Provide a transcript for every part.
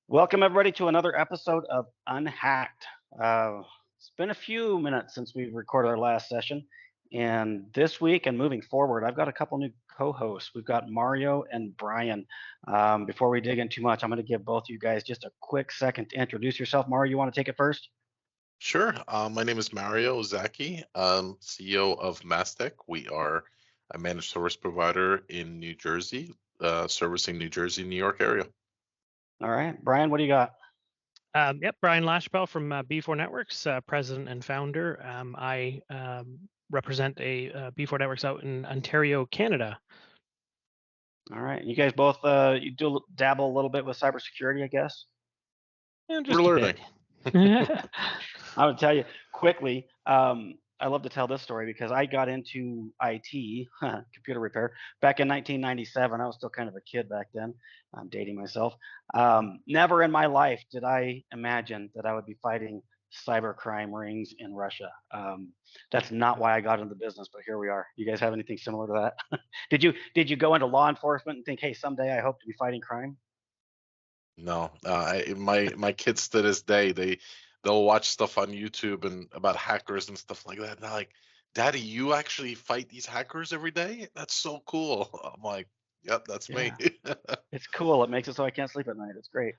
Welcome everybody to another episode of UnHacked. It's been a few minutes since we recorded our last session, and this week and moving forward, I've got a couple new co-hosts. We've got Mario and Bryan. Before we dig in too much, I'm going to give both you guys just a quick second to introduce yourself. Mario, you want to take it first? Sure. My name is Mario Zaki, CEO of Mastech. We are a managed service provider in New Jersey, servicing New Jersey, New York area. All right, Bryan, what do you got? Yep, Bryan Lachapelle from B4 Networks, president and founder. I represent B4 Networks out in Ontario, Canada. All right, you guys both you do dabble a little bit with cybersecurity, I guess. And just We're a learning. bit. I would tell you quickly. I love to tell this story because I got into IT, computer repair, back in 1997. I was still kind of a kid back then. I'm dating myself. Never in my life did I imagine that I would be fighting cybercrime rings in Russia. That's not why I got into the business, but here we are. You guys have anything similar to that? Did you go into law enforcement and think, hey, someday I hope to be fighting crime? No, my kids to this day they'll watch stuff on YouTube and about hackers and stuff like that. And they're like, "Daddy, you actually fight these hackers every day? That's so cool." I'm like, "Yep, that's me." Yeah, it's cool. It makes it so I can't sleep at night. It's great.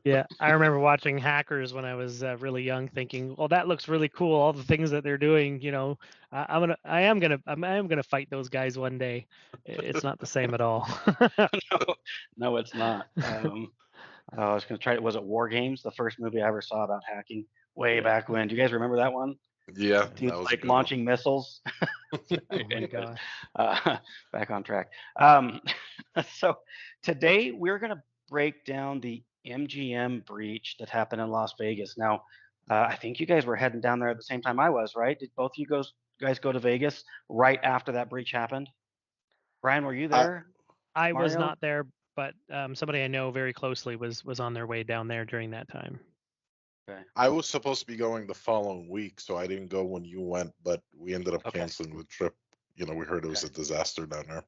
Yeah, I remember watching Hackers when I was really young, thinking, "Well, that looks really cool. All the things that they're doing. I am gonna fight those guys one day." It's not the same at all. No, no, it's not. I was gonna try it. Was it War Games? The first movie I ever saw about hacking way Yeah. back when. Do you guys remember that one? Yeah, that Dude's was a like good one. launching missiles. Oh my Anyways, gosh. back on track. Um, so today we're gonna break down the MGM breach that happened in Las Vegas. Now, I think you guys were heading down there at the same time I was, right? Did both you guys go to Vegas right after that breach happened? Bryan, were you I there? I was Mario? not there, but somebody I know very closely was on their way down there during that time. Okay. I was supposed to be going the following week, so I didn't go when you went, but we ended up Okay. canceling the trip. We heard it was Okay. a disaster down there.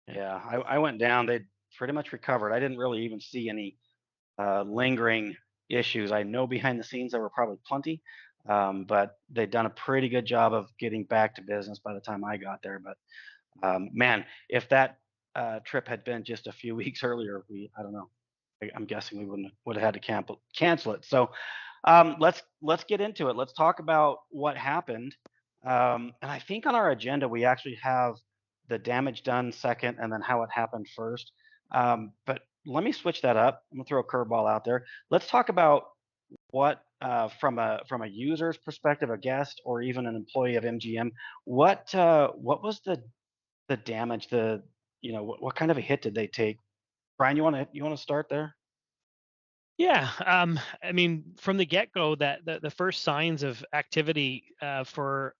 Yeah. Yeah, I went down. They pretty much recovered. I didn't really even see any lingering issues. I know behind the scenes there were probably plenty, but they'd done a pretty good job of getting back to business by the time I got there. But man, if that trip had been just a few weeks earlier, I don't know. I'm guessing we would have had to cancel it. So let's get into it. Let's talk about what happened. And I think on our agenda we actually have the damage done second, and then how it happened first. But let me switch that up. I'm gonna throw a curveball out there. Let's talk about what from a user's perspective, a guest, or even an employee of MGM. What was the damage? What kind of a hit did they take? Bryan, you wanna start there? Yeah, I mean, from the get-go, that the first signs of activity for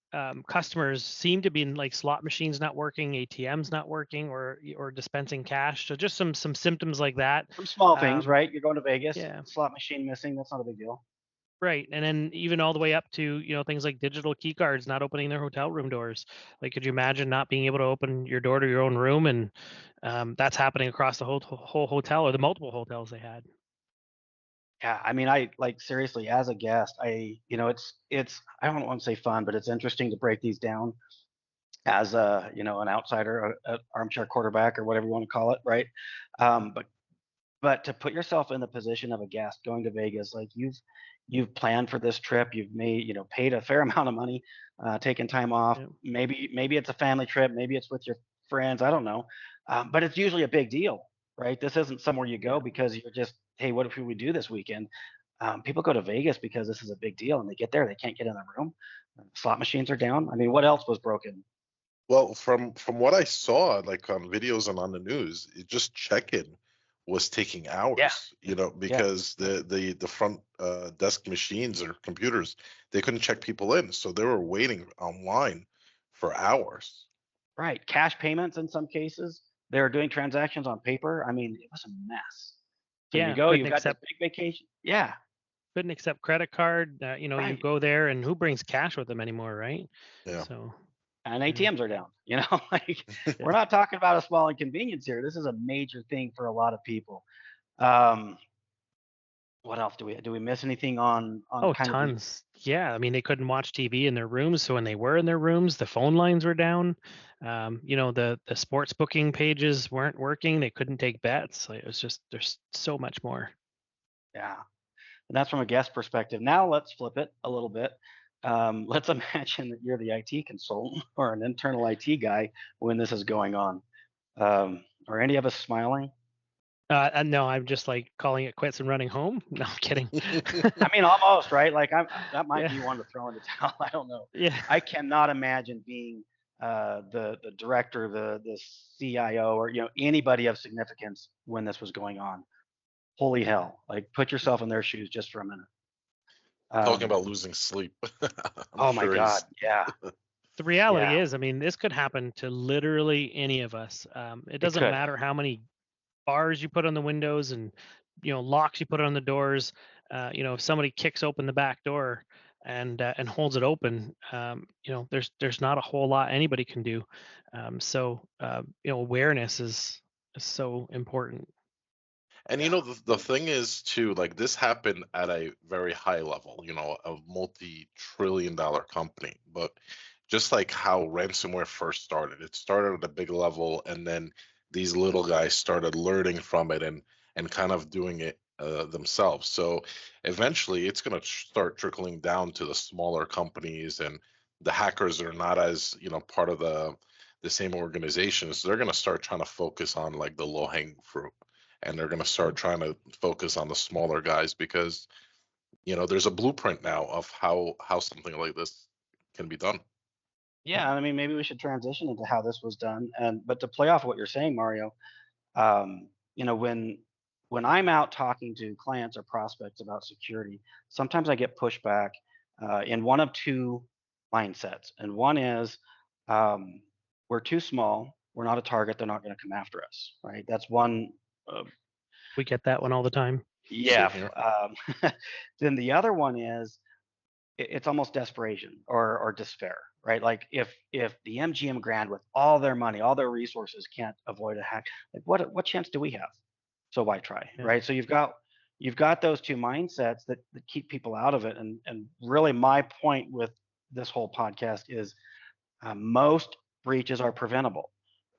customers seem to be in, like, slot machines not working, ATMs not working, or dispensing cash. So just some symptoms like that. Some small things, Um, right? You're going to Vegas, yeah, slot machine missing, that's not a big deal. right. And then even all the way up to things like digital key cards not opening their hotel room doors. Like, could you imagine not being able to open your door to your own room, and that's happening across the whole hotel or the multiple hotels they had. Yeah, I mean, I like seriously as a guest, it's I don't want to say fun, but it's interesting to break these down as an outsider, a armchair quarterback or whatever you want to call it, right? But to put yourself in the position of a guest going to Vegas, like you've planned for this trip, you've paid a fair amount of money, taken time off. Yeah. Maybe it's a family trip, maybe it's with your friends. I don't know, but it's usually a big deal, right? This isn't somewhere you go Yeah. because you're just, hey, what if we do this weekend? People go to Vegas because this is a big deal, and they get there, they can't get in the room. Slot machines are down. I mean, what else was broken? Well, from what I saw, like on videos and on the news, it just check-in was taking Yeah, hours, yeah, because the front desk machines or computers, they couldn't check people in, so they were waiting online for hours. right. Cash payments in some cases. They were doing transactions on paper. I mean, it was a mess. So you Yeah, go, you've got this big vacation. Yeah, couldn't accept credit card. You right. go there, and who brings cash with them anymore, right? Yeah. So, And yeah. ATMs are down. Like Yeah. we're not talking about a small inconvenience here. This is a major thing for a lot of people. Um, What else do we miss anything on Oh, kind of the tons. Yeah, I mean, they couldn't watch TV in their rooms, so when they were in their rooms, the phone lines were down. The sports booking pages weren't working. They couldn't take bets. Like, it was just there's so much more. yeah, and that's from a guest perspective. Now let's flip it a little bit. Let's imagine that you're the IT consultant or an internal IT guy when this is going on. Are any of us smiling? And no, I'm just like calling it quits and running home. No, I'm kidding. I mean, almost, right? Like that might Yeah, be one to throw in the towel. I don't know. yeah. I cannot imagine being the director, the CIO, or anybody of significance when this was going on. Holy hell! Like, put yourself in their shoes just for a minute. Talking Um, about losing sleep. I'm oh my sure God, he's. yeah, The reality yeah, is, I mean, this could happen to literally any of us. It it doesn't could. matter how many bars you put on the windows and locks you put on the doors. If somebody kicks open the back door and holds it open, there's not a whole lot anybody can do. Awareness is so important. And Yeah, the thing is too, like this happened at a very high level, a multi-trillion-dollar company. But just like how ransomware first started, it started at a big level, and then these little guys started learning from it and kind of doing it themselves. So eventually, it's going to start trickling down to the smaller companies and the hackers that are not as part of the same organization. So they're going to start trying to focus on like the low-hanging fruit, and they're going to start trying to focus on the smaller guys because there's a blueprint now of how something like this can be done. yeah. I mean, maybe we should transition into how this was done. And but to play off what you're saying, Mario, um, when I'm out talking to clients or prospects about security, sometimes I get pushback in one of two mindsets, and one is um, we're too small, we're not a target, they're not going to come after us, right? That's one. Uh, We get that one all the time. yeah. Same here. Then the other one is it's almost desperation or despair, right? Like if the MGM Grand with all their money, all their resources can't avoid a hack, like what chance do we have? So why try, Yeah. right? So you've got those two mindsets that keep people out of it, and really my point with this whole podcast is most breaches are preventable,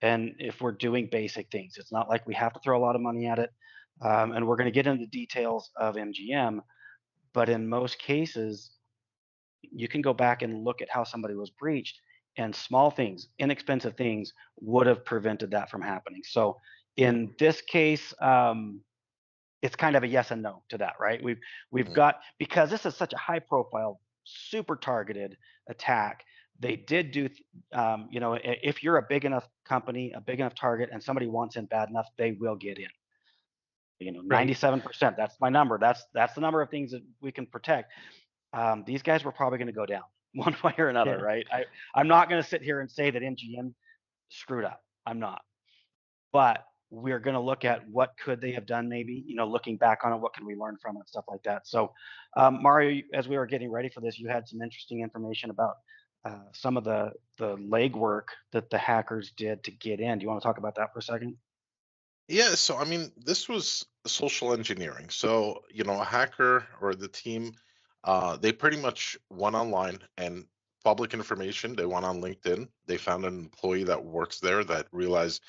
and if we're doing basic things, it's not like we have to throw a lot of money at it. And we're going to get into the details of MGM, but in most cases you can go back and look at how somebody was breached, and small things, inexpensive things would have prevented that from happening. So in this case, it's kind of a yes and no to that, right? We've Mm. got, because this is such a high profile, super targeted attack. They did do, if you're a big enough company, a big enough target, and somebody wants in bad enough, they will get in. Right. 97%. That's my number. That's the number of things that we can protect. These guys were probably going to go down one way or another, Yeah. right? I'm not going to sit here and say that MGM screwed up. I'm not. But we're going to look at what could they have done, maybe, looking back on it, what can we learn from it, stuff like that. So, Mario, as we were getting ready for this, you had some interesting information about some of the legwork that the hackers did to get in. Do you want to talk about that for a second? Yeah, so I mean, this was social engineering. So, a hacker or the team, they pretty much went online and public information. They went on LinkedIn. They found an employee that works there that realized,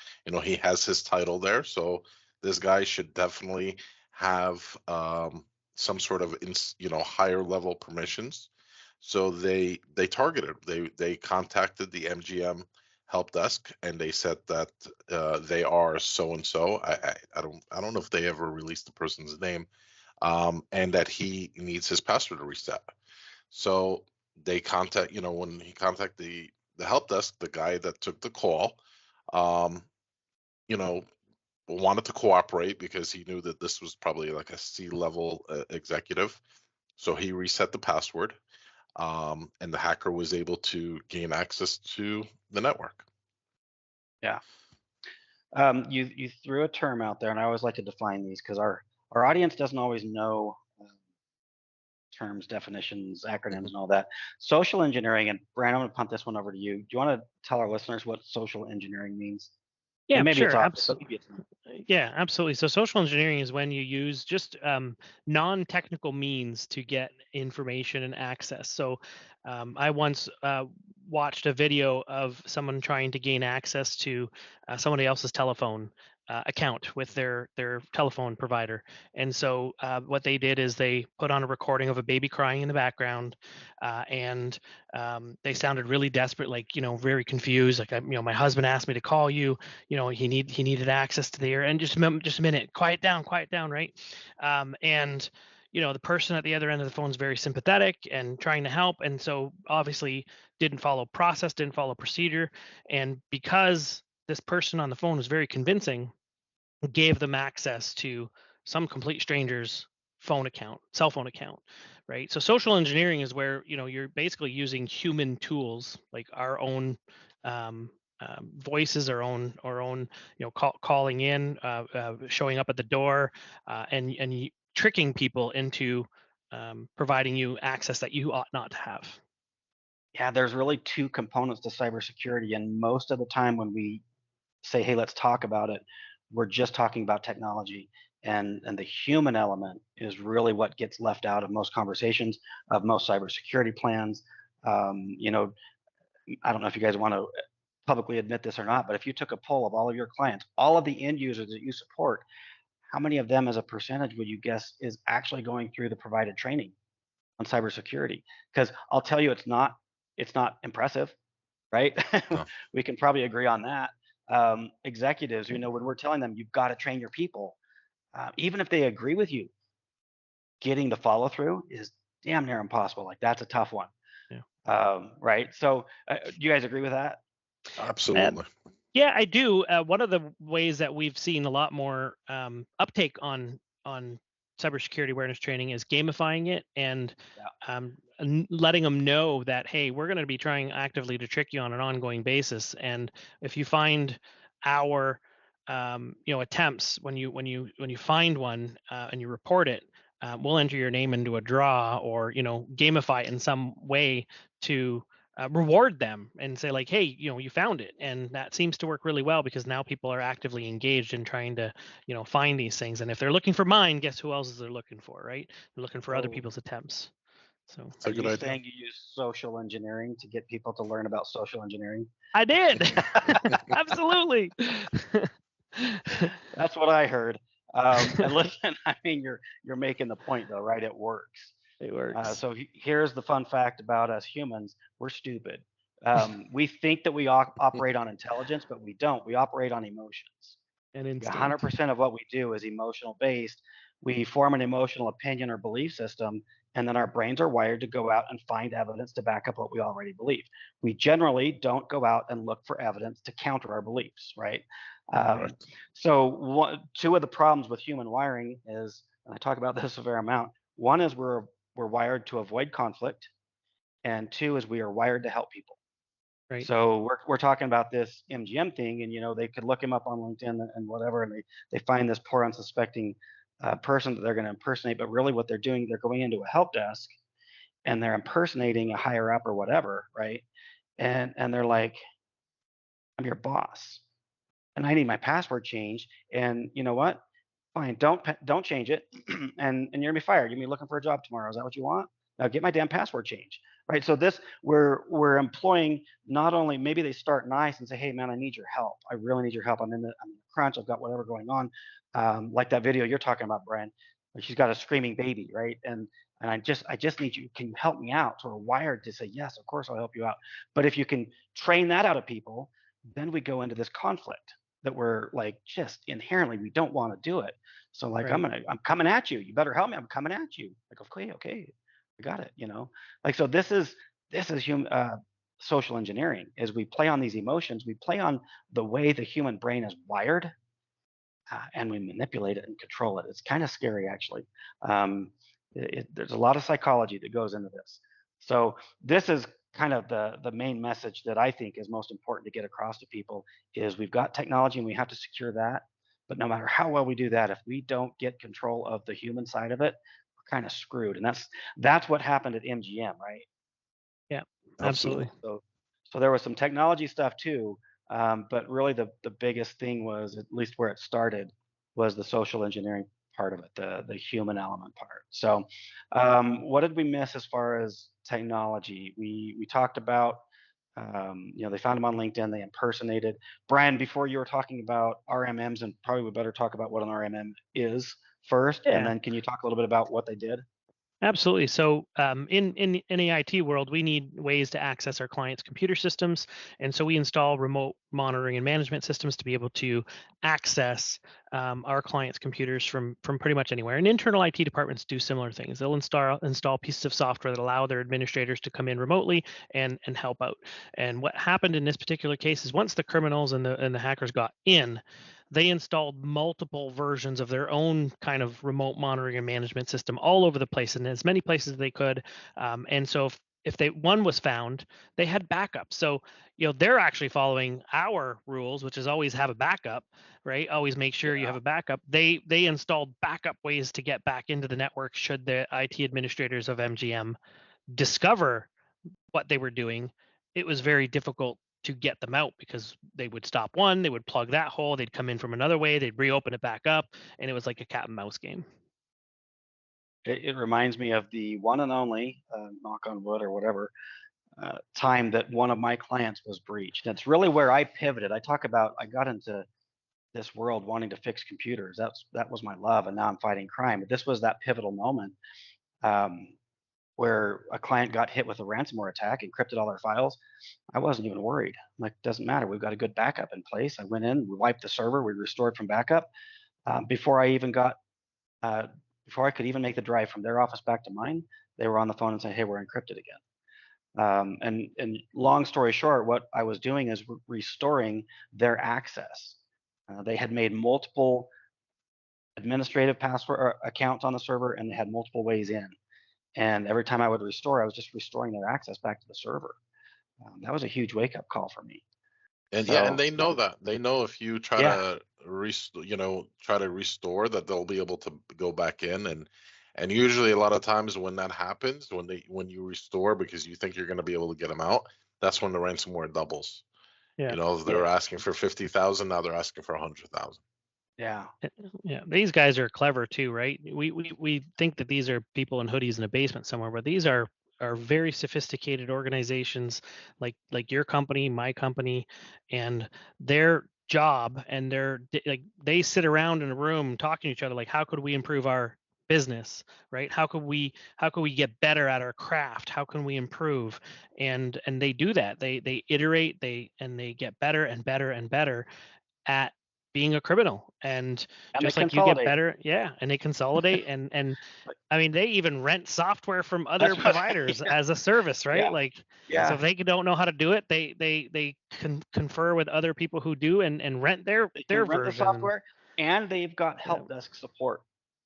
he has his title there. So this guy should definitely have some sort of, higher level permissions. So they targeted. They contacted the MGM help desk, and they said that they are so and so. I don't know if they ever released the person's name, and that he needs his password to reset. So they contact, when he contacted the help desk, the guy that took the call, um, you know, wanted to cooperate because he knew that this was probably like a C-level executive. So he reset the password, and the hacker was able to gain access to the network. Yeah. You threw a term out there, and I always like to define these because our audience doesn't always know terms, definitions, acronyms, Mhm. and all that. Social engineering, and Bryan, I'm going to punt this one over to you. Do you want to tell our listeners what social engineering means? Yeah, And maybe it's sure, obvious, but absolutely. maybe it's not. Yeah, absolutely. So social engineering is when you use just non-technical means to get information and access. So I once watched a video of someone trying to gain access to somebody else's telephone account with their telephone provider. And so what they did is they put on a recording of a baby crying in the background, and they sounded really desperate, like very confused, like my husband asked me to call you. He needed access to the air, and just a minute, quiet down, right? And the person at the other end of the phone is very sympathetic and trying to help, and so obviously didn't follow process, didn't follow procedure, and because this person on the phone was very convincing, gave them access to some complete stranger's cell phone account, right? So social engineering is where you're basically using human tools like our own voices, our own calling in, showing up at the door, and tricking people into providing you access that you ought not to have. Yeah, there's really two components to cybersecurity, and most of the time when we say, "Hey, let's talk about it," we're just talking about technology, and the human element is really what gets left out of most conversations, of most cybersecurity plans. You know, I don't know if you guys want to publicly admit this or not, but if you took a poll of all of your clients, all of the end users that you support, how many of them, as a percentage, would you guess is actually going through the provided training on cybersecurity? Because I'll tell you, it's not impressive, right? No. We can probably agree on that. Executives, when we're telling them you've got to train your people, even if they agree with you, getting the follow through is damn near impossible. Like that's a tough one, Yeah. right? So, do you guys agree with that? Absolutely. Yeah, I do. One of the ways that we've seen a lot more uptake on cybersecurity awareness training is gamifying it and Yeah. letting them know that, hey, we're going to be trying actively to trick you on an ongoing basis, and if you find our attempts, when you find one and you report it, we'll enter your name into a draw, or gamify it in some way to reward them and say, like, hey, you found it. And that seems to work really well, because now people are actively engaged in trying to find these things, and if they're looking for mine, guess who else is they're looking for, right? They're looking for other So, people's attempts. So It's are a good you idea. saying you use social engineering to get people to learn about social engineering? I did. Absolutely. That's what I heard. And listen, I mean, you're making the point though, right? It works. It works. So here's the fun fact about us humans: we're stupid. We think that we operate on intelligence, but we don't. We operate on emotions. And Like instinct. 100% of what we do is emotional based. We form an emotional opinion or belief system, and then our brains are wired to go out and find evidence to back up what we already believe. We generally don't go out and look for evidence to counter our beliefs, right? Um, Correct. so two of the problems with human wiring is, and I talk about this a fair amount. One is we're wired to avoid conflict, and two is we are wired to help people. Right. So we're talking about this MGM thing, and they could look him up on LinkedIn and whatever, and they find this poor unsuspecting person that they're going to impersonate. But really, what they're doing, they're going into a help desk and they're impersonating a higher up or whatever, right? And they're like, "I'm your boss, and I need my password changed. And you know what? Fine, don't change it, and you're gonna be fired. You're gonna be looking for a job tomorrow. Is that what you want? Now get my damn password changed, right? So this we're employing, not only maybe they start nice and say, hey man, I need your help. I really need your help. I'm in a crunch. I've got whatever going on, like that video you're talking about, Brian. Where she's got a screaming baby, right? And I just need you. Can you help me out? So we're wired to say yes, of course I'll help you out. But if you can train that out of people, then we go into this conflict that we're like just inherently we don't want to do it. So like Right. I'm coming at you. You better help me. I'm coming at you. Like okay, I got it. Like so this is human social engineering. Is we play on these emotions. We play on the way the human brain is wired, and we manipulate it and control it. It's kind of scary actually. Um, there's a lot of psychology that goes into this. So this is kind of the main message that I think is most important to get across to people is we've got technology and we have to secure that. But no matter how well we do that, if we don't get control of the human side of it, we're kind of screwed. And that's what happened at MGM, right? Yeah. Absolutely. Absolutely. So there was some technology stuff too, But really the biggest thing was, at least where it started, was the social engineering part of it, the human element part. So what did we miss as far as technology? We talked about, they found them on LinkedIn, they impersonated. Bryan, before you were talking about RMMs, and probably we better talk about what an RMM is first, and Yeah. then can you talk a little bit about what they did? Absolutely. So in the IT world, we need ways to access our clients' computer systems, and so we install remote monitoring and management systems to be able to access our clients' computers from pretty much anywhere. And internal IT departments do similar things. They'll install pieces of software that allow their administrators to come in remotely and help out. And what happened in this particular case is, once the criminals and the hackers got in, they installed multiple versions of their own kind of remote monitoring and management system all over the place, in as many places as they could. And so if one was found, they had backup. So they're actually following our rules, which is always have a backup, right? Always make sure you have a backup. They installed backup ways to get back into the network should the IT administrators of MGM discover what they were doing. It was very difficult to get them out, because they would stop one, they would plug that hole, they'd come in from another way, they'd reopen it back up, and it was like a cat and mouse game. It reminds me of the one and only, knock on wood or whatever, time that one of my clients was breached. That's really where I pivoted. I got into this world wanting to fix computers. That was my love, and now I'm fighting crime. But this was that pivotal moment, um, where a client got hit with a ransomware attack, encrypted all their files. I wasn't even worried. I'm like, doesn't matter. We've got a good backup in place. I went in, we wiped the server, we restored from backup. Before I even got, before I could even make the drive from their office back to mine, they were on the phone and saying, "Hey, we're encrypted again." And long story short, what I was doing is restoring their access. They had made multiple administrative password or accounts on the server, and they had multiple ways in. And every time I would restore, I was just restoring their access back to the server. That was a huge wake up call for me. And yeah, and So they know that. They know if you try yeah, to try to restore, that they'll be able to go back in. And usually a lot of times when that happens, when you restore because you think you're going to be able to get them out, that's when the ransomware doubles. Yeah. If they're asking for 50,000, now they're asking for 100,000. yeah, Yeah, these guys are clever too, right? We think that these are people in hoodies in a basement somewhere, but these are very sophisticated organizations, like your company, my company, and their job, and they sit around in a room talking to each other, like, how could we improve our business, right? How could we get better at our craft? How can we improve? And they do that. They iterate, they get better and better and better at being a criminal. And and they just like you get consolidate. better, yeah, and they consolidate, and I mean, they even rent software from other That's what. providers as a service, right? Yeah, Like, so yeah. if they don't know how to do it, they confer with other people who do, and rent their They can rent the version. software, and they've got Yeah, help desk support.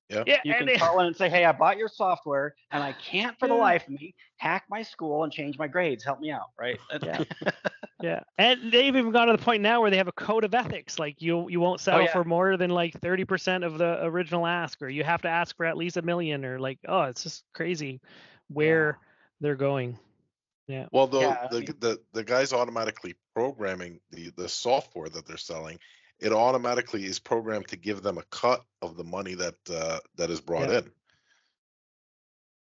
Yeah. yeah, You and can they, call in and say, "Hey, I bought your software, and I can't for the yeah, life of me hack my school and change my grades. Help me out." Right? yeah. Yeah, and they've even gone to the point now where they have a code of ethics, like you won't Oh settle yeah, for more than like 30% of the original ask, or you have to ask for at least $1 million, or like, oh, it's just crazy yeah, where they're going. Yeah, Well, yeah. I mean, the guys automatically programming the software that they're selling, it automatically is programmed to give them a cut of the money that is brought yeah, in.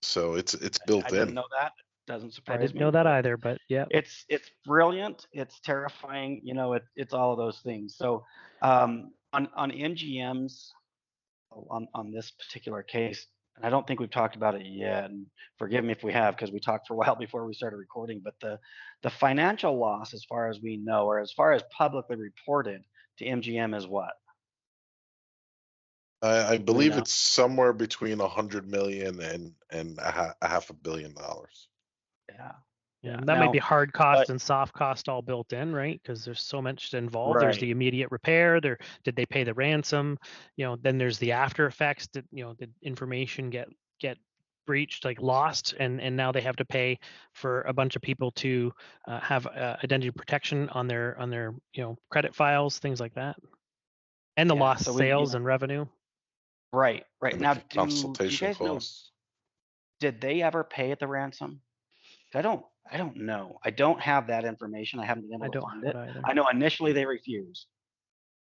So it's built I didn't in. know that. It doesn't I surprise didn't know me, that but either, but yeah, it's brilliant. It's terrifying. It's all of those things. So on MGM's, on this particular case, and I don't think we've talked about it yet, and forgive me if we have, because we talked for a while before we started recording, but the financial loss, as far as we know, or as far as publicly reported to MGM, is what? I Do we believe know? it's somewhere between 100 million and a half $1 billion. Yeah. yeah. Yeah. That might be Now, hard cost but and soft cost all built in, right? Because there's so much involved. There's right. the immediate repair. Did they pay the ransom? Then there's the after effects. Did information get breached, like lost, and now they have to pay for a bunch of people to have identity protection on their credit files, things like that, and the Yeah. lost So sales and revenue. right, right. And the Now, do you consultation guys know, costs. did they ever pay at the ransom? I don't I don't know. I don't have that information. I haven't been I able to don't find have it. it either. I know initially they refused,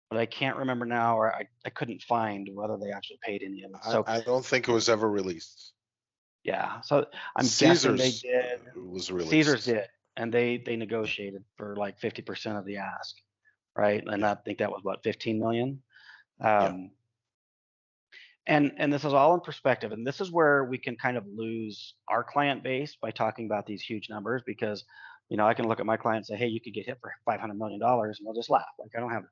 but I can't remember now, or I couldn't find whether they actually paid any of it. So I don't think it was ever released. yeah, so I'm guessing they Caesars did. was Caesars released. did, and they negotiated for like 50% of the ask, right? And Yeah, I think that was what, 15 million. yeah, Um, and this is all in perspective, and this is where we can kind of lose our client base by talking about these huge numbers, because I can look at my client and say, hey, you could get hit for $500 million, and they'll just laugh like I don't have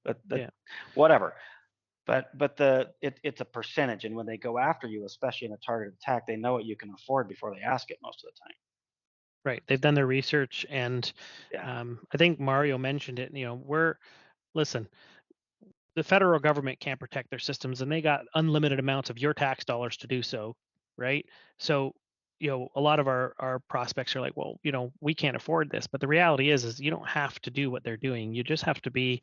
that Yeah. whatever. But it's a percentage, and when they go after you, especially in a targeted attack, they know what you can afford before they ask it most of the time. Right. They've done their research, and Yeah. I think Mario mentioned it. Listen, the federal government can't protect their systems, and they got unlimited amounts of your tax dollars to do so, right? So, a lot of our prospects are like, well, we can't afford this. But the reality is you don't have to do what they're doing. You just have to be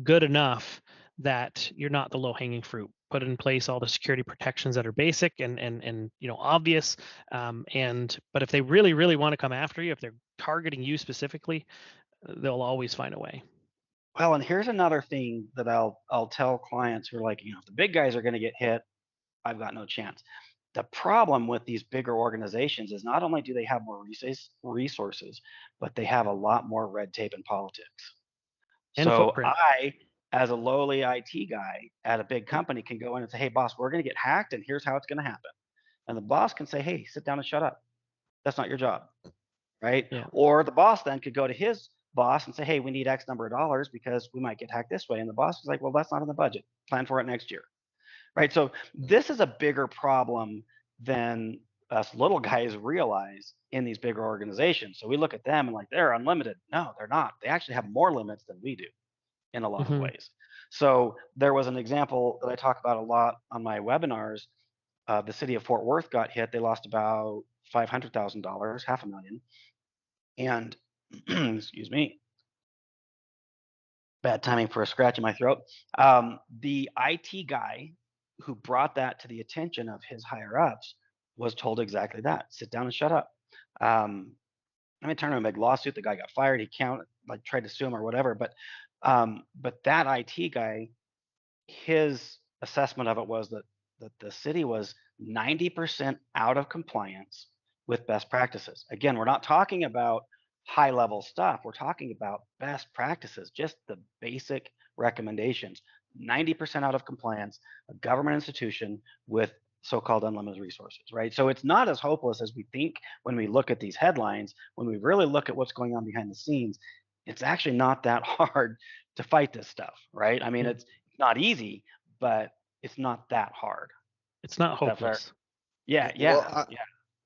good enough that you're not the low hanging fruit. Put in place all the security protections that are basic and obvious. But if they really really want to come after you, if they're targeting you specifically, they'll always find a way. Well, and here's another thing that I'll tell clients who are like, if the big guys are going to get hit, I've got no chance. The problem with these bigger organizations is not only do they have more resources, but they have a lot more red tape and politics. And So footprint. I, as a lowly IT guy at a big company, can go in and say, hey, boss, we're going to get hacked, and here's how it's going to happen. And the boss can say, hey, sit down and shut up. That's not your job, right? Yeah. Or the boss then could go to his boss and say, hey, we need X number of dollars because we might get hacked this way. And the boss is like, well, that's not in the budget. Plan for it next year, right? So this is a bigger problem than us little guys realize in these bigger organizations. So we look at them and like, they're unlimited. No, they're not. They actually have more limits than we do in a lot of Hmm. ways. So there was an example that I talk about a lot on my webinars. The city of Fort Worth got hit. They lost about $500,000, half a million. And excuse me, bad timing for a scratch in my throat. The IT guy who brought that to the attention of his higher ups was told exactly that: sit down and shut up. Um, I mean, turned into a big lawsuit. The guy got fired. He tried to sue him or whatever. But that IT guy, his assessment of it was that the city was 90% out of compliance with best practices. Again, we're not talking about high level stuff. We're talking about best practices, just the basic recommendations. 90% out of compliance, a government institution with so-called unlimited resources, right? So it's not as hopeless as we think when we look at these headlines. When we really look at what's going on behind the scenes, it's actually not that hard to fight this stuff, right? I mean, Yeah. it's not easy, but it's not that hard. It's not Is that fair? hopeless. Yeah, Well, yeah,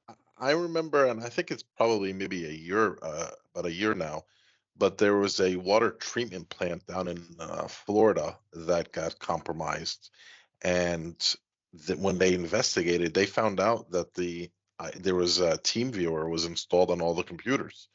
yeah. I remember, and I think it's probably maybe a year, about a year now, but there was a water treatment plant down in Florida that got compromised, and when they investigated, they found out that there was a TeamViewer was installed on all the computers,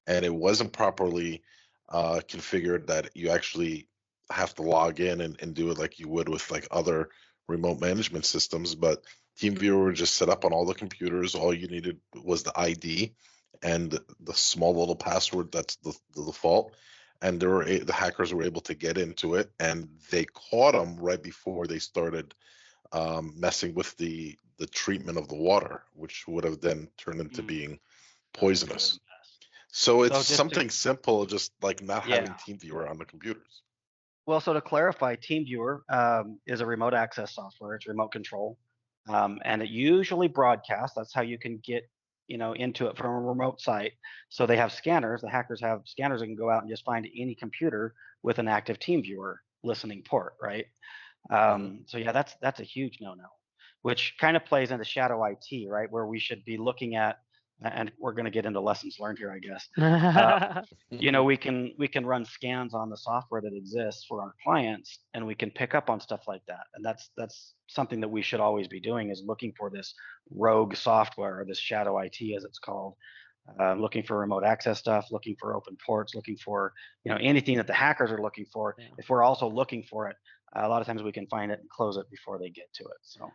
and it wasn't properly configured that you actually have to log in and do it like you would with like other remote management systems. But TeamViewer was just set up on all the computers. All you needed was the ID and the small little password that's the default. And the hackers were able to get into it, and they caught them right before they started messing with the treatment of the water, which would have then turned into Mm, being that's a good poisonous. mess. So it's So just to something simple, just like not Yeah. having TeamViewer on the computers. Well, so to clarify, TeamViewer is a remote access software. It's remote control, and it usually broadcasts. That's how you can get into it from a remote site. So they have scanners. The hackers have scanners that can go out and just find any computer with an active TeamViewer listening port, right? Hmm. So yeah, that's a huge no-no, which kind of plays into shadow IT, right? Where we should be looking at, and we're going to get into lessons learned here, I guess. Uh, we can run scans on the software that exists for our clients, and we can pick up on stuff like that. And that's something that we should always be doing, is looking for this rogue software, or this shadow IT as it's called. Looking for remote access stuff, looking for open ports, looking for anything that the hackers are looking for. Yeah. If we're also looking for it, a lot of times we can find it and close it before they get to it. So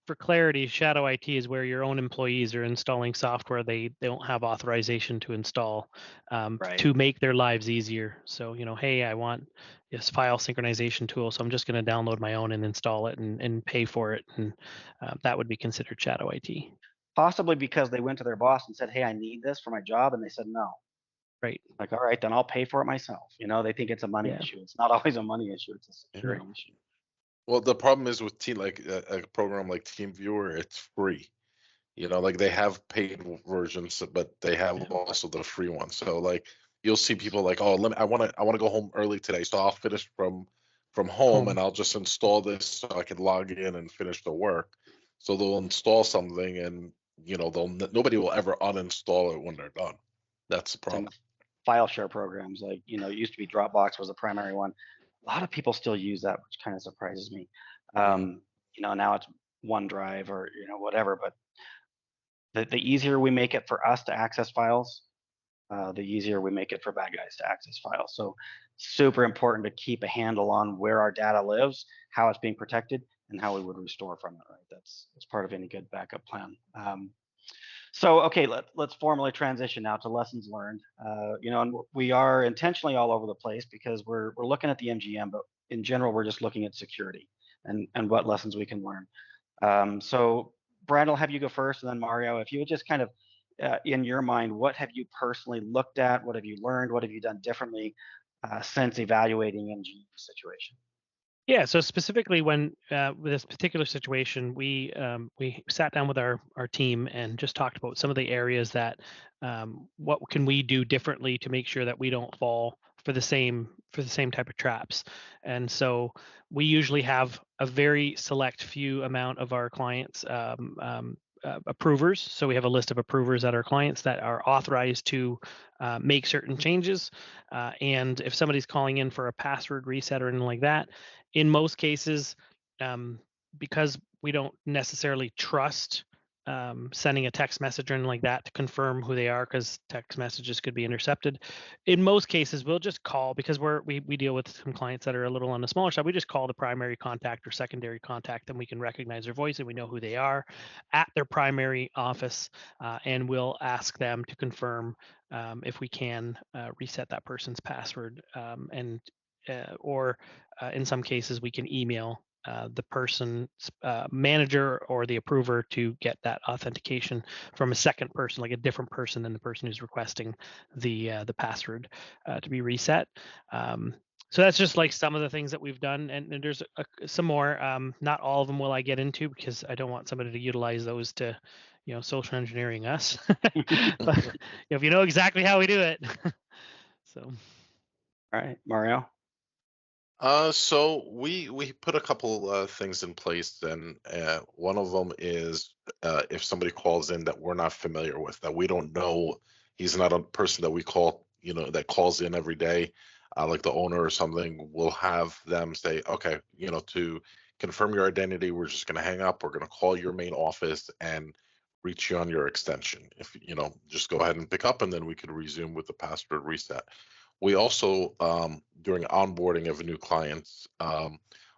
For clarity, shadow IT is where your own employees are installing software they don't have authorization to install, right. to make their lives easier. So, hey, I want this file synchronization tool, so I'm just going to download my own and install it and pay for it, and that would be considered shadow IT. Possibly because they went to their boss and said, "Hey, I need this for my job," and they said no. Right. Like, all right, then I'll pay for it myself. They think it's a money Yeah. issue. It's not always a money issue. It's a security issue. Well, the problem is with like a program like TeamViewer, it's free. Like they have paid versions, but they have also the free one. So like you'll see people like, oh, I want to go home early today, so I'll finish from home and I'll just install this so I can log in and finish the work. So they'll install something and nobody will ever uninstall it when they're done. That's the problem. File share programs, like it used to be Dropbox was the primary one. A lot of people still use that, which kind of surprises me. Now it's OneDrive or whatever, but the easier we make it for us to access files, the easier we make it for bad guys to access files. So super important to keep a handle on where our data lives, how it's being protected, and how we would restore from it. Right, that's part of any good backup plan. So, okay, let's formally transition now to lessons learned. And we are intentionally all over the place because we're looking at the MGM, but in general, we're just looking at security and what lessons we can learn. So, Bryan, I'll have you go first, and then Mario, if you would just kind of, in your mind, what have you personally looked at? What have you learned? What have you done differently since evaluating MGM situation? Yeah, so specifically when with this particular situation, we sat down with our team and just talked about some of the areas that what can we do differently to make sure that we don't fall for the same type of traps. And so we usually have a very select few amount of our clients approvers. So we have a list of approvers at our clients that are authorized to make certain changes. And if somebody's calling in for a password reset or anything like that, in most cases, because we don't necessarily trust sending a text message or anything like that to confirm who they are, because text messages could be intercepted. In most cases, we'll just call, because we deal with some clients that are a little on the smaller side. We just call the primary contact or secondary contact, and we can recognize their voice and we know who they are at their primary office, and we'll ask them to confirm if we can reset that person's password, or in some cases we can email the person's manager or the approver to get that authentication from a second person, like a different person than the person who's requesting the password to be reset. So that's just like some of the things that we've done, and there's some more. Not all of them will I get into, because I don't want somebody to utilize those to, social engineering us. But if you know exactly how we do it. So. All right, Mario. So we put a couple things in place, and one of them is if somebody calls in that we're not familiar with, that we don't know, he's not a person that we call, that calls in every day, like the owner or something, we'll have them say, okay, to confirm your identity, we're just going to hang up. We're going to call your main office and reach you on your extension. If just go ahead and pick up, and then we can resume with the password reset. We also, during onboarding of new clients,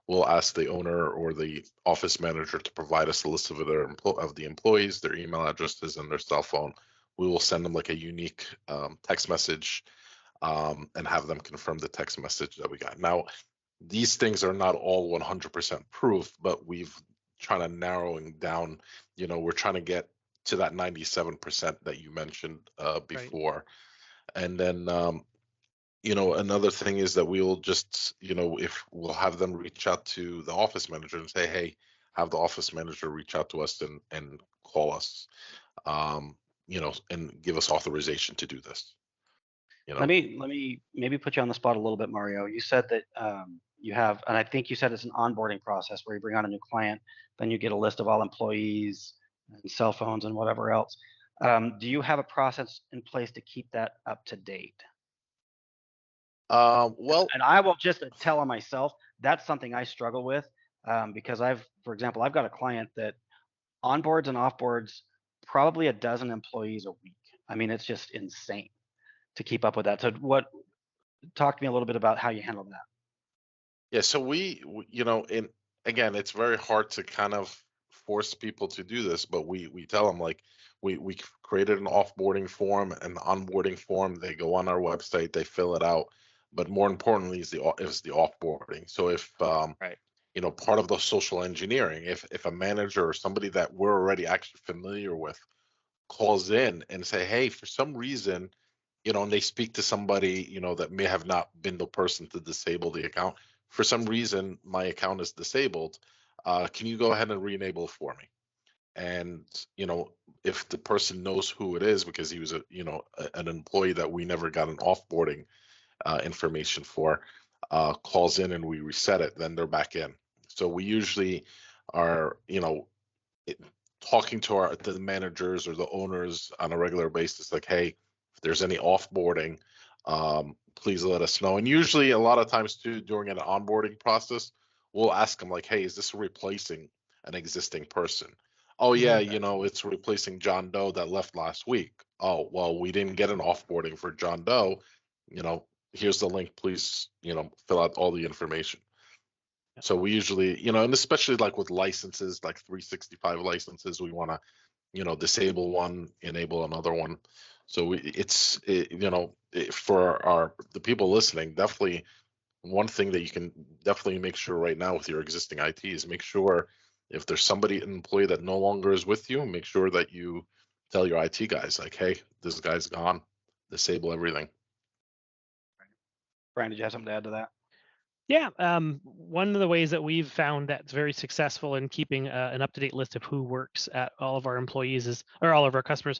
we'll ask the owner or the office manager to provide us a list of the employees, their email addresses, and their cell phone. We will send them like a unique text message, and have them confirm the text message that we got. Now, these things are not all 100% proof, but we've trying to narrowing down. We're trying to get to that 97% that you mentioned before. Right. And then another thing is that we'll just, if we'll have them reach out to the office manager and say, hey, have the office manager reach out to us and call us, and give us authorization to do this. Let me maybe put you on the spot a little bit, Mario. You said that you have, and I think you said it's an onboarding process where you bring on a new client, then you get a list of all employees and cell phones and whatever else. Do you have a process in place to keep that up to date? Well, and I will just tell on myself, that's something I struggle with, because for example, I've got a client that onboards and offboards probably a dozen employees a week. I mean, it's just insane to keep up with that. So talk to me a little bit about how you handle that. Yeah, so and again, it's very hard to kind of force people to do this, but we tell them like we created an offboarding form, an onboarding form. They go on our website, they fill it out, but more importantly is the offboarding. So if Right. part of the social engineering, if a manager or somebody that we're already actually familiar with calls in and say, hey, for some reason, and they speak to somebody, that may have not been the person to disable the account. For some reason, my account is disabled. Can you go ahead and re-enable for me? And, if the person knows who it is, because he was an employee that we never got an offboarding information for, calls in and we reset it, then they're back in. So we usually are, it- talking to the managers or the owners on a regular basis, like, hey, if there's any offboarding, please let us know. And usually, a lot of times too, during an onboarding process, we'll ask them like, hey, is this replacing an existing person? Oh yeah, it's replacing John Doe that left last week. Oh well, we didn't get an offboarding for John Doe. Here's the link. Please, fill out all the information. So we usually, and especially like with licenses, like 365 licenses, we want to, disable one, enable another one. So for the people listening, definitely one thing that you can definitely make sure right now with your existing IT is make sure if there's an employee that no longer is with you, make sure that you tell your IT guys like, hey, this guy's gone, disable everything. Brian, did you have something to add to that? Yeah, one of the ways that we've found that's very successful in keeping an up-to-date list of who works at all of our employees or all of our customers,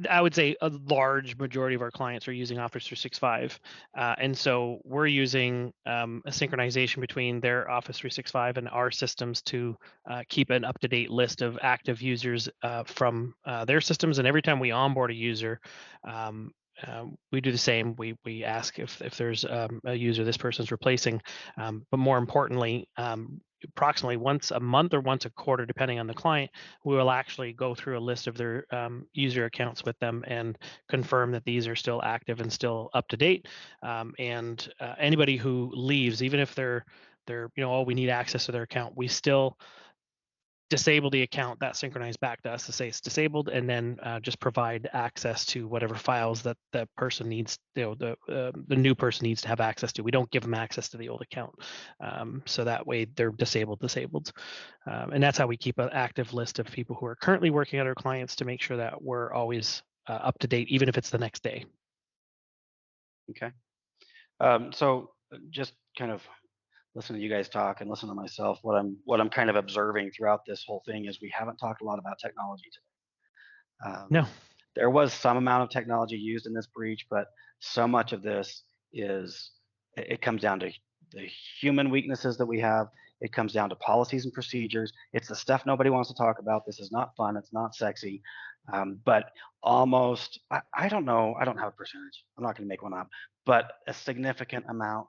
I would say a large majority of our clients are using Office 365. And so we're using a synchronization between their Office 365 and our systems to keep an up-to-date list of active users from their systems. And every time we onboard a user, we do the same. We ask if there's a user this person's replacing, but more importantly, approximately once a month or once a quarter, depending on the client, we will actually go through a list of their user accounts with them and confirm that these are still active and still up to date. And anybody who leaves, even if they're oh, we need access to their account, we still disable the account that synchronized back to us to say it's disabled, and then just provide access to whatever files that the person needs, the new person needs to have access to. We don't give them access to the old account, so that way they're disabled. And that's how we keep an active list of people who are currently working at our clients to make sure that we're always up to date, even if it's the next day. Okay. So just kind of listen to you guys talk and listen to myself. What I'm kind of observing throughout this whole thing is we haven't talked a lot about technology today. No. There was some amount of technology used in this breach, but so much of this it comes down to the human weaknesses that we have. It comes down to policies and procedures. It's the stuff nobody wants to talk about. This is not fun. It's not sexy. But almost, I don't know. I don't have a percentage. I'm not going to make one up. But a significant amount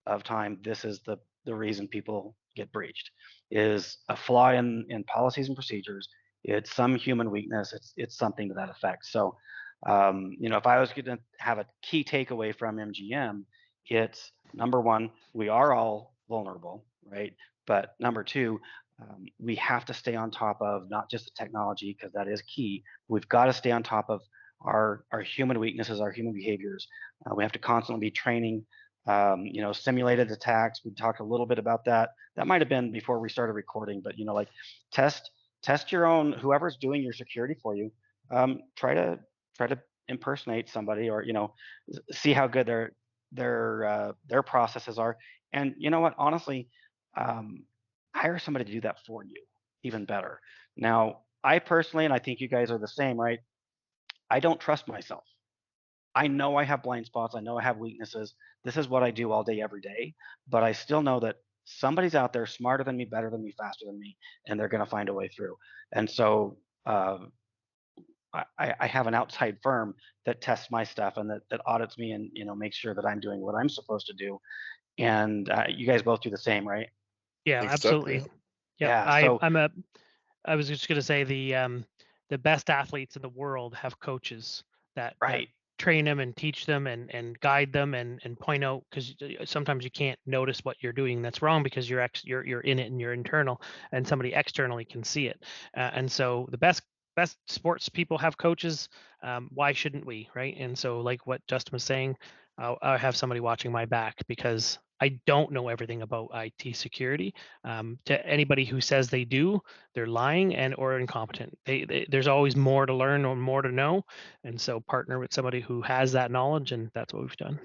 of time, this is the reason people get breached, is a flaw in policies and procedures. It's some human weakness. It's something to that effect. So, if I was going to have a key takeaway from MGM, it's number one, we are all vulnerable, right? But number two, we have to stay on top of not just the technology, because that is key. We've got to stay on top of our human weaknesses, our human behaviors. We have to constantly be training. Simulated attacks. We talked a little bit about that. That might have been before we started recording, but like test your own, whoever's doing your security for you. Try to impersonate somebody, or see how good their processes are. And you know what? Honestly, hire somebody to do that for you. Even better. Now, I personally, and I think you guys are the same, right? I don't trust myself. I know I have blind spots. I know I have weaknesses. This is what I do all day, every day. But I still know that somebody's out there smarter than me, better than me, faster than me, and they're going to find a way through. And so I have an outside firm that tests my stuff and that audits me and makes sure that I'm doing what I'm supposed to do. And you guys both do the same, right? Yeah, Exactly. absolutely. Yeah, Yeah. So I was just going to say the best athletes in the world have coaches that right. train them and teach them and guide them and point out, because sometimes you can't notice what you're doing that's wrong because you're in it and you're internal, and somebody externally can see it. And so the best sports people have coaches. Why shouldn't we, right? And so, like what Justin was saying, I have somebody watching my back because I don't know everything about IT security. To anybody who says they do, they're lying and or incompetent. There's always more to learn or more to know, and so partner with somebody who has that knowledge, and that's what we've done.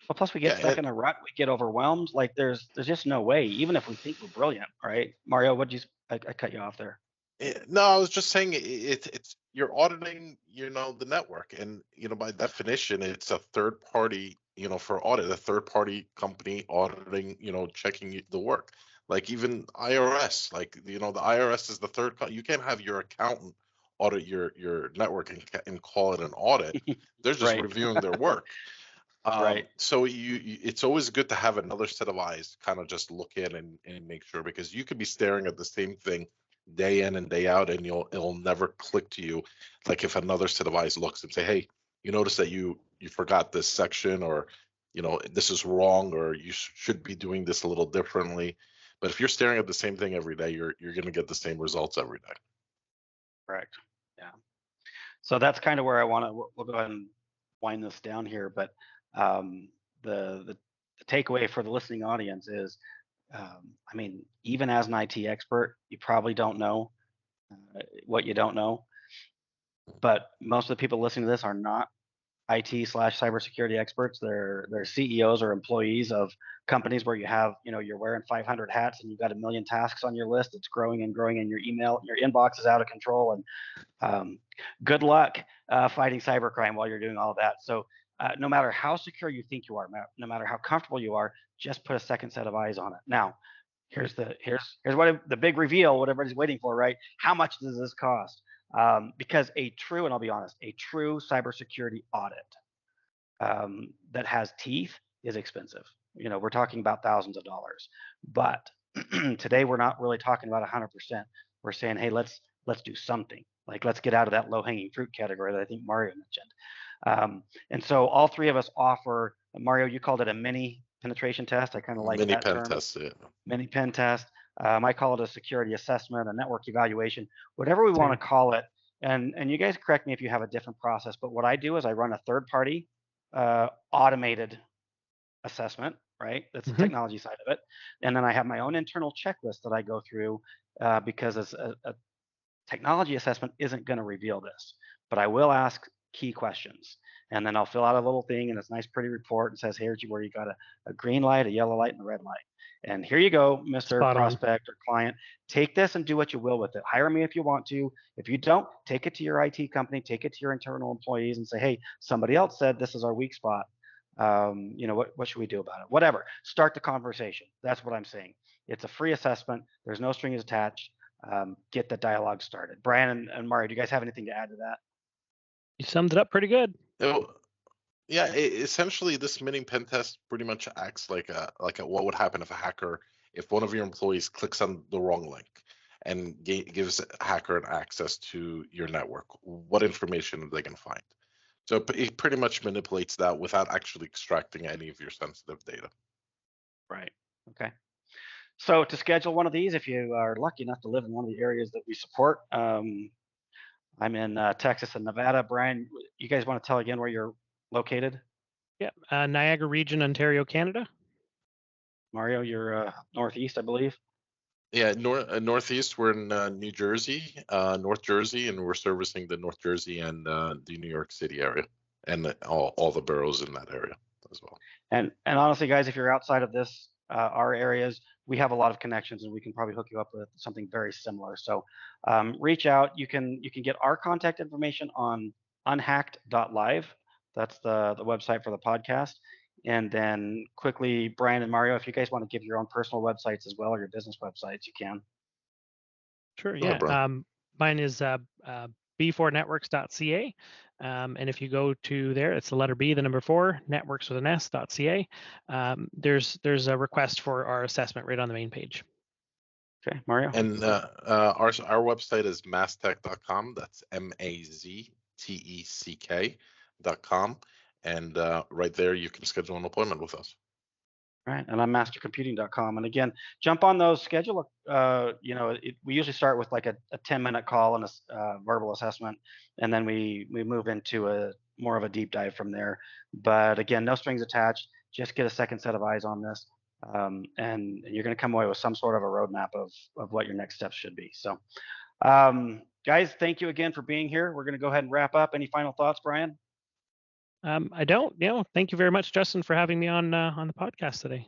Well, plus we get Yeah, stuck in a rut. We get overwhelmed. Like there's just no way, even if we think we're brilliant, right? Mario, I cut you off there. No, I was just saying it's you're auditing, the network, and by definition, it's a third party, for audit, a third party company auditing, checking the work. Like even IRS, like the IRS is the third. You can't have your accountant audit your network and call it an audit. They're just Right. reviewing their work. Right. So it's always good to have another set of eyes, kind of just look in and make sure, because you could be staring at the same thing day in and day out, and it'll never click to you. Like if another set of eyes looks and say, hey, you notice that you forgot this section, or this is wrong, or you should be doing this a little differently. But if you're staring at the same thing every day, you're going to get the same results every day. Correct. Yeah. So that's kind of where I want to. We'll go ahead and wind this down here, but the takeaway for the listening audience is, I mean, even as an IT expert, you probably don't know what you don't know. But most of the people listening to this are not IT/cybersecurity experts. They're CEOs or employees of companies where you have, you're wearing 500 hats and you've got a million tasks on your list. It's growing and growing, and your inbox is out of control. And good luck fighting cybercrime while you're doing all of that. So no matter how secure you think you are, no matter how comfortable you are, just put a second set of eyes on it. Now, here's what the big reveal, what everybody's waiting for, right? How much does this cost? Because and I'll be honest, a true cybersecurity audit that has teeth is expensive. We're talking about thousands of dollars. But today we're not really talking about 100%. We're saying, hey, let's do something. Like let's get out of that low-hanging fruit category that I think Mario mentioned. And so all three of us offer. Mario, you called it a mini penetration test. I kind of like Mini that pen term. test, yeah. Mini pen test. I call it a security assessment, a network evaluation, whatever we want to call it. And you guys correct me if you have a different process, but what I do is I run a third-party automated assessment, right? That's the technology side of it. And then I have my own internal checklist that I go through because a technology assessment isn't going to reveal this, but I will ask key questions. And then I'll fill out a little thing, and it's a nice, pretty report, and says, here's where you got a green light, a yellow light, and a red light. And here you go, Mr. Prospect or client. Take this and do what you will with it. Hire me if you want to. If you don't, take it to your IT company, take it to your internal employees, and say, hey, somebody else said this is our weak spot. What should we do about it? Whatever. Start the conversation. That's what I'm saying. It's a free assessment. There's no strings attached. Get the dialogue started. Bryan and Mario, do you guys have anything to add to that? You summed it up pretty good. Yeah, essentially, this mini pen test pretty much acts like a what would happen if one of your employees clicks on the wrong link and gives a hacker an access to your network. What information are they going to find? So it pretty much manipulates that without actually extracting any of your sensitive data. Right. Okay. So to schedule one of these, if you are lucky enough to live in one of the areas that we support, I'm in Texas and Nevada. Bryan, you guys want to tell again where you're located? Yeah, Niagara Region, Ontario, Canada. Mario, you're northeast, I believe. Yeah, northeast. We're in New Jersey, North Jersey, and we're servicing the North Jersey and the New York City area, and all the boroughs in that area as well. And honestly, guys, if you're outside of this, our areas, we have a lot of connections, and we can probably hook you up with something very similar. So reach out. You can get our contact information on unhacked.live. That's the website for the podcast. And then quickly, Bryan and Mario, if you guys want to give your own personal websites as well, or your business websites, you can. Sure. Yeah. Mine is b4networks.ca. And if you go to there, it's the letter B, the number 4, networks with an S.ca. There's a request for our assessment right on the main page. Okay, Mario. And our website is maztec.com. That's MAZTECK. unhacked.com, and right there you can schedule an appointment with us. Right, and I'm mastercomputing.com. And again, jump on those. Schedule we usually start with like a 10-minute call and a verbal assessment, and then we move into a more of a deep dive from there. But again, no strings attached. Just get a second set of eyes on this, and you're going to come away with some sort of a roadmap of what your next steps should be. So, guys, thank you again for being here. We're going to go ahead and wrap up. Any final thoughts, Bryan? I don't. Thank you very much, Justin, for having me on the podcast today.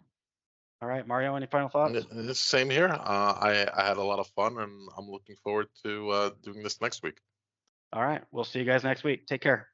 All right, Mario, any final thoughts? Same here. I had a lot of fun, and I'm looking forward to doing this next week. All right, we'll see you guys next week. Take care.